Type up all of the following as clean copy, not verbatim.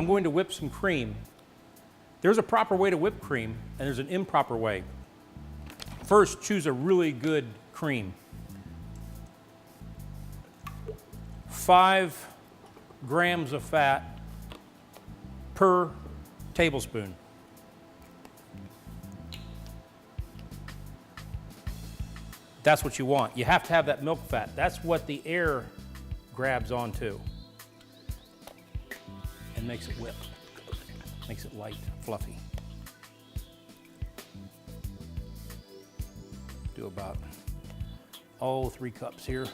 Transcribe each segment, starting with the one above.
I'm going to whip some cream. There's a proper way to whip cream, and there's an improper way. First, choose a really good cream. 5 grams of fat per tablespoon. That's what you want. You have to have that milk fat. That's what the air grabs onto and makes it whip. Makes it light, fluffy. Do about 3 cups here.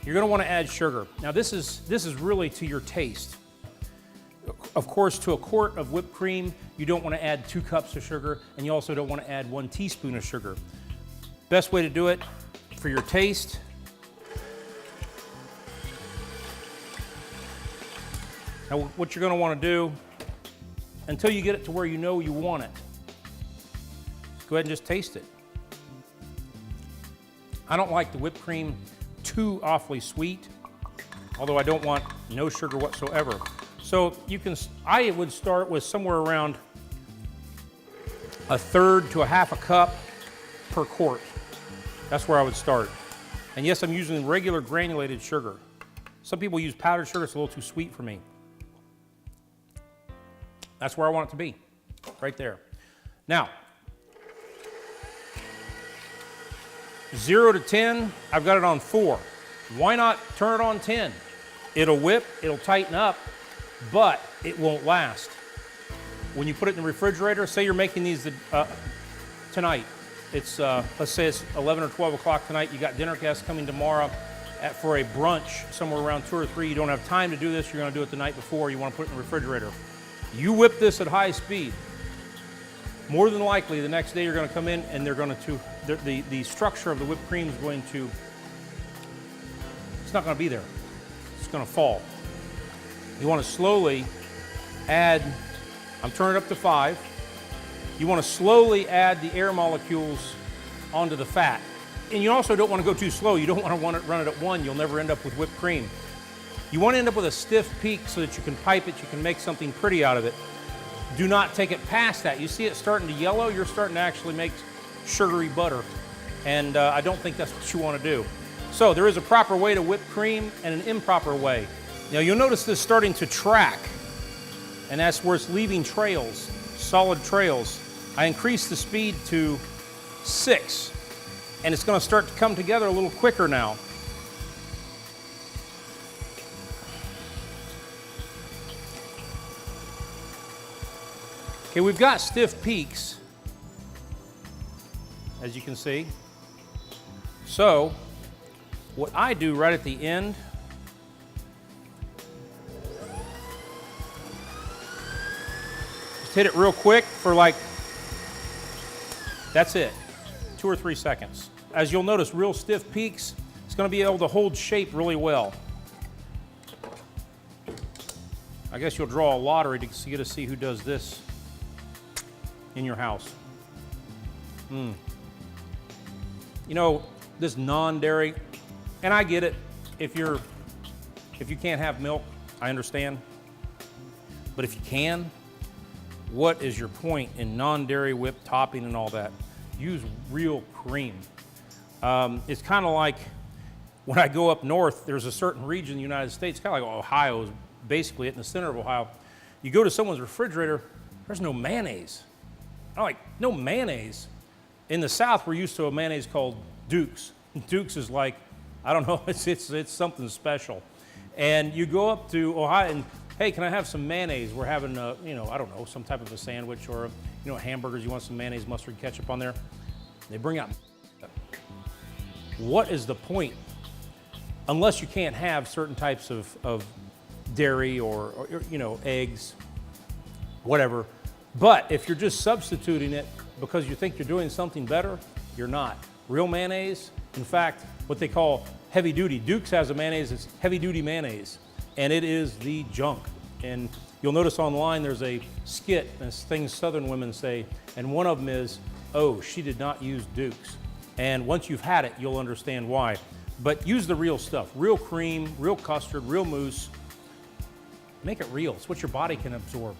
You're going to want to add sugar. Now this is really to your taste. Of course, to a quart of whipped cream, you don't want to add 2 cups of sugar, and you also don't want to add 1 teaspoon of sugar. Best way to do it for your taste. Now what you're going to want to do, until you get it to where you know you want it, go ahead and just taste it. I don't like the whipped cream too awfully sweet, although I don't want no sugar whatsoever. So I would start with somewhere around 1/3 to 1/2 cup per quart. That's where I would start. And yes, I'm using regular granulated sugar. Some people use powdered sugar, it's a little too sweet for me. That's where I want it to be, right there. Now, 0 to 10, I've got it on 4. Why not turn it on 10? It'll whip, it'll tighten up, but it won't last. When you put it in the refrigerator, say you're making these tonight. It's, let's say it's 11 or 12 o'clock tonight. You got dinner guests coming tomorrow for a brunch somewhere around 2 or 3. You don't have time to do this. You're going to do it the night before. You want to put it in the refrigerator. You whip this at high speed. More than likely, the next day you're going to come in and they're going to, the structure of the whipped cream is going to, it's not going to be there. It's going to fall. You want to slowly add, I'm turning it up to 5. You want to slowly add the air molecules onto the fat. And you also don't want to go too slow. You don't want to run it at 1. You'll never end up with whipped cream. You want to end up with a stiff peak so that you can pipe it, you can make something pretty out of it. Do not take it past that. You see it starting to yellow, you're starting to actually make sugary butter. And I don't think that's what you want to do. So there is a proper way to whip cream and an improper way. Now you'll notice this starting to track, and that's where it's leaving trails, solid trails. I increased the speed to 6, and it's going to start to come together a little quicker now. Okay, we've got stiff peaks, as you can see. So, what I do right at the end, just hit it real quick for like, that's it, 2 or 3 seconds. As you'll notice, real stiff peaks, it's going to be able to hold shape really well. I guess you'll draw a lottery to get to see who does this in your house. You know, this non-dairy, and I get it, if you can't have milk, I understand. But if you can, what is your point in non-dairy whipped topping and all that? Use real cream. It's kind of like when I go up north, there's a certain region in the United States, kind of like Ohio is basically in the center of Ohio. You go to someone's refrigerator, there's no mayonnaise. I'm like, no mayonnaise. In the South, we're used to a mayonnaise called Duke's. Duke's is like, I don't know, it's something special. And you go up to Ohio and, hey, can I have some mayonnaise? We're having, you know, I don't know, some type of a sandwich or, you know, hamburgers. You want some mayonnaise, mustard, ketchup on there? They bring out. What is the point? Unless you can't have certain types of dairy or, you know, eggs, whatever. But if you're just substituting it because you think you're doing something better, you're not. Real mayonnaise, in fact, what they call heavy duty. Duke's has a mayonnaise that's heavy duty mayonnaise, and it is the junk. And you'll notice online there's a skit, and it's things Southern women say, and one of them is, oh, she did not use Duke's. And once you've had it, you'll understand why. But use the real stuff, real cream, real custard, real mousse. Make it real. It's what your body can absorb.